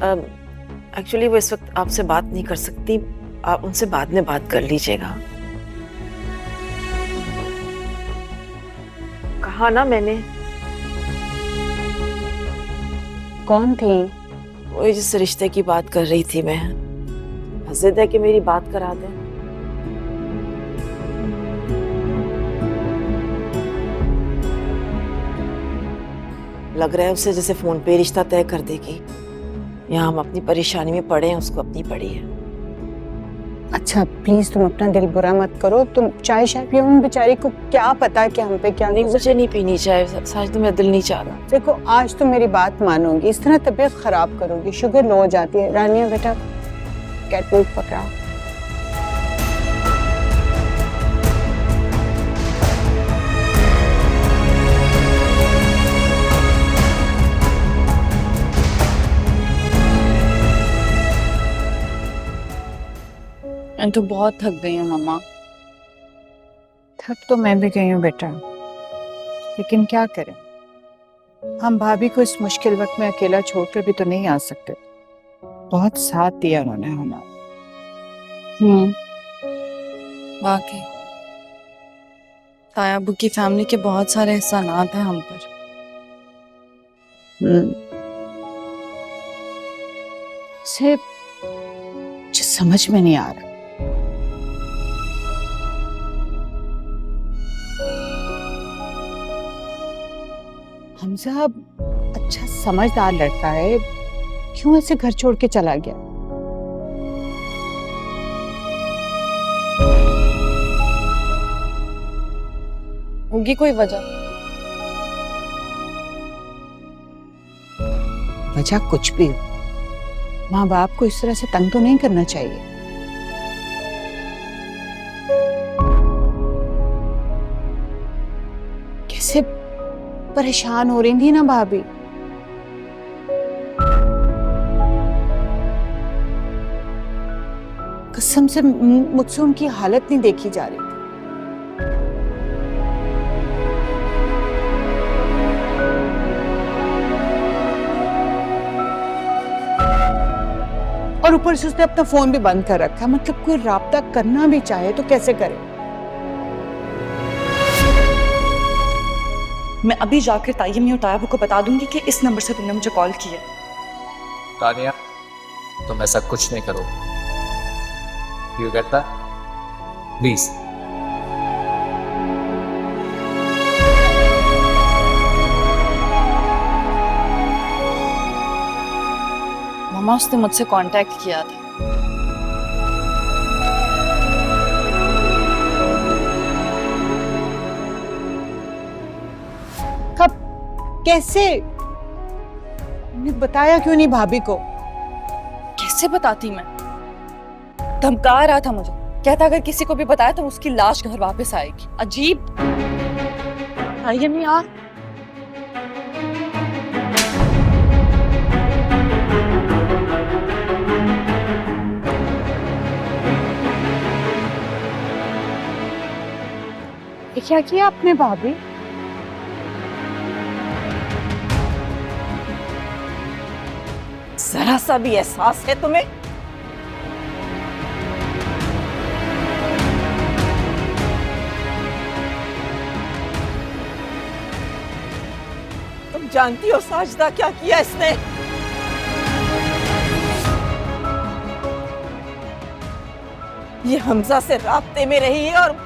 Actually वो इस वक्त आपसे बात नहीं कर सकती, आप उनसे बाद में बात कर लीजिएगा। कहा ना मैंने। कौन थी? वही जिस रिश्ते की बात कर रही थी मैं। जिद है कि मेरी बात करा दें। लग रहा है उसे जैसे फोन पे रिश्ता तय कर देगी। यहाँ हम अपनी परेशानी में पड़े हैं, उसको अपनी पड़ी है। अच्छा प्लीज तुम अपना दिल बुरा मत करो, तुम चाय शाय पियो। उन बेचारी को क्या पता कि हम पे क्या। नहीं, मुझे नहीं पीनी चाय, सच तो मेरा दिल नहीं चाह रहा। देखो आज तुम मेरी बात मानोगी, इस तरह तबीयत खराब करोगी, शुगर लो हो जाती है। रानिया बेटा कैट मिल्क पकड़ा। मैं तो बहुत थक गई हूँ मम्मा। थक तो मैं भी गई हूँ बेटा, लेकिन क्या करें, हम भाभी को इस मुश्किल वक्त में अकेला छोड़कर भी तो नहीं आ सकते। बहुत साथ दिया उन्होंने हमारा। वाकई ताया अबू की फैमिली के बहुत सारे एहसानात हैं हम पर। से मुझे समझ में नहीं आ रहा। हमजा अच्छा समझदार लड़का है, क्यों ऐसे घर छोड़ के चला गया? होगी कोई वजह। वजह कुछ भी हो, माँ बाप को इस तरह से तंग तो नहीं करना चाहिए। कैसे परेशान हो रही थी ना भाभी। कसम से मुझसे उनकी हालत नहीं देखी जा रही थी। और ऊपर से उसने अपना फोन भी बंद कर रखा। मतलब कोई राब्ता करना भी चाहे तो कैसे करे? मैं अभी जाकर तायमी और तायाबू को बता दूंगी कि इस नंबर से तुमने मुझे कॉल की है। तानिया तुम ऐसा कुछ नहीं करो, यू गेट दैट? प्लीज। मम्मा उसने मुझसे कांटेक्ट किया था। कब? कैसे? तुमने बताया क्यों नहीं भाभी को? कैसे बताती मैं? धमका रहा था मुझे, कहता अगर किसी को भी बताया तो उसकी लाश घर वापस आएगी। अजीब। तायमी आ। ये क्या किया आपने भाभी? जरा सा भी एहसास है तुम्हें? तुम जानती हो साजिदा क्या किया इसने? ये हमजा से राब्ते में रही है और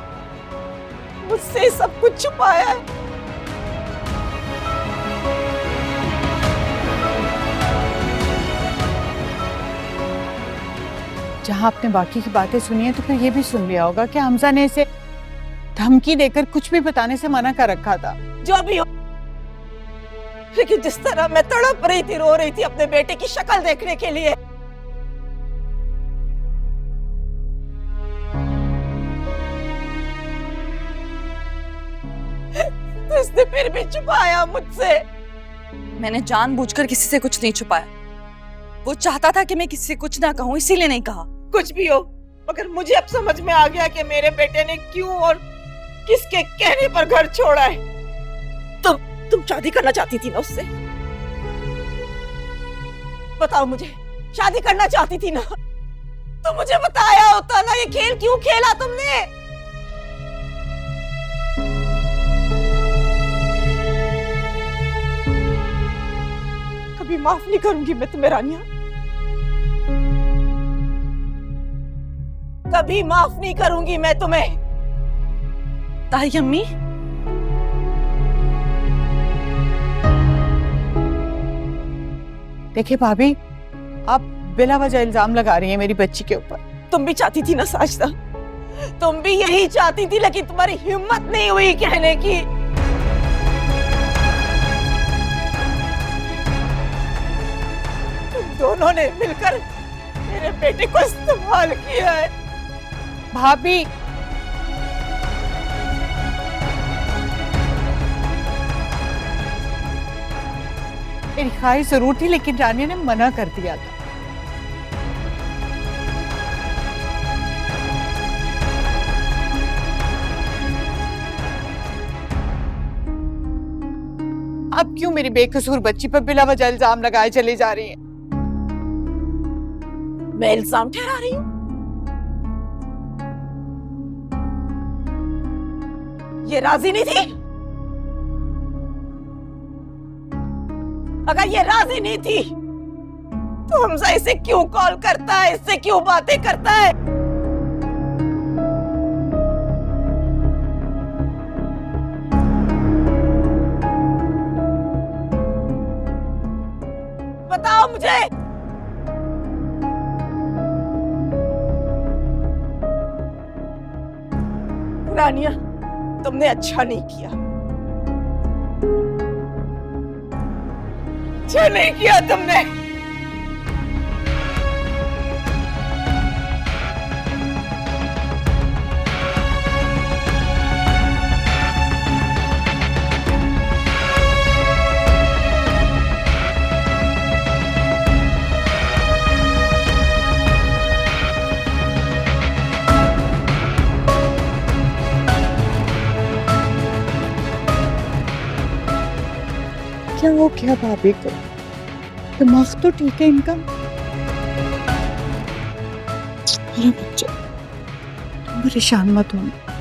मुझसे सब कुछ छुपाया है। जहां आपने बाकी की बातें सुनी है तो फिर ये भी सुन लिया होगा कि हमजा ने इसे धमकी देकर कुछ भी बताने से मना कर रखा था। जो भी हो, लेकिन जिस तरह मैं तड़प रही थी, रो रही थी अपने बेटे की शक्ल देखने के लिए, तो इसने फिर भी छुपाया मुझसे। मैंने जानबूझकर किसी से कुछ नहीं छुपाया। वो चाहता था कि मैं किसी से कुछ ना कहूं, इसीलिए नहीं कहा। कुछ भी हो, मगर मुझे अब समझ में आ गया कि मेरे बेटे ने क्यों और किसके कहने पर घर छोड़ा है। तुम शादी करना चाहती थी ना उससे? बताओ मुझे, शादी करना चाहती थी ना, तो मुझे बताया होता ना। ये खेल क्यों खेला तुमने? कभी माफ नहीं करूंगी मैं तुम्हें रानिया, कभी माफ नहीं करूंगी मैं तुम्हें। ताई अम्मी, देखिए भाभी, आप बिला वजह इल्जाम लगा रही हैं मेरी बच्ची के ऊपर। तुम भी चाहती थी ना साजिदा, तुम भी यही चाहती थी, लेकिन तुम्हारी हिम्मत नहीं हुई कहने की। तुम दोनों ने मिलकर मेरे बेटे को इस्तेमाल किया है। भाभी, मेरी ख्वाहिश जरूर थी, लेकिन रानी ने मना कर दिया था। अब क्यों मेरी बेकसूर बच्ची पर बिला वजह इल्जाम लगाए चली जा रही हैं? मैं इल्जाम ठहरा रही हूं? ये राजी नहीं थी? अगर ये राजी नहीं थी तो हमजा इसे क्यों कॉल करता है, इससे क्यों बातें करता है? बताओ मुझे। रानिया, तुमने अच्छा नहीं किया, अच्छा नहीं किया तुमने। क्या हो गया भाभी को? दिमाग तो ठीक है इनका। अरे बच्चे, तुम परेशान मत होना।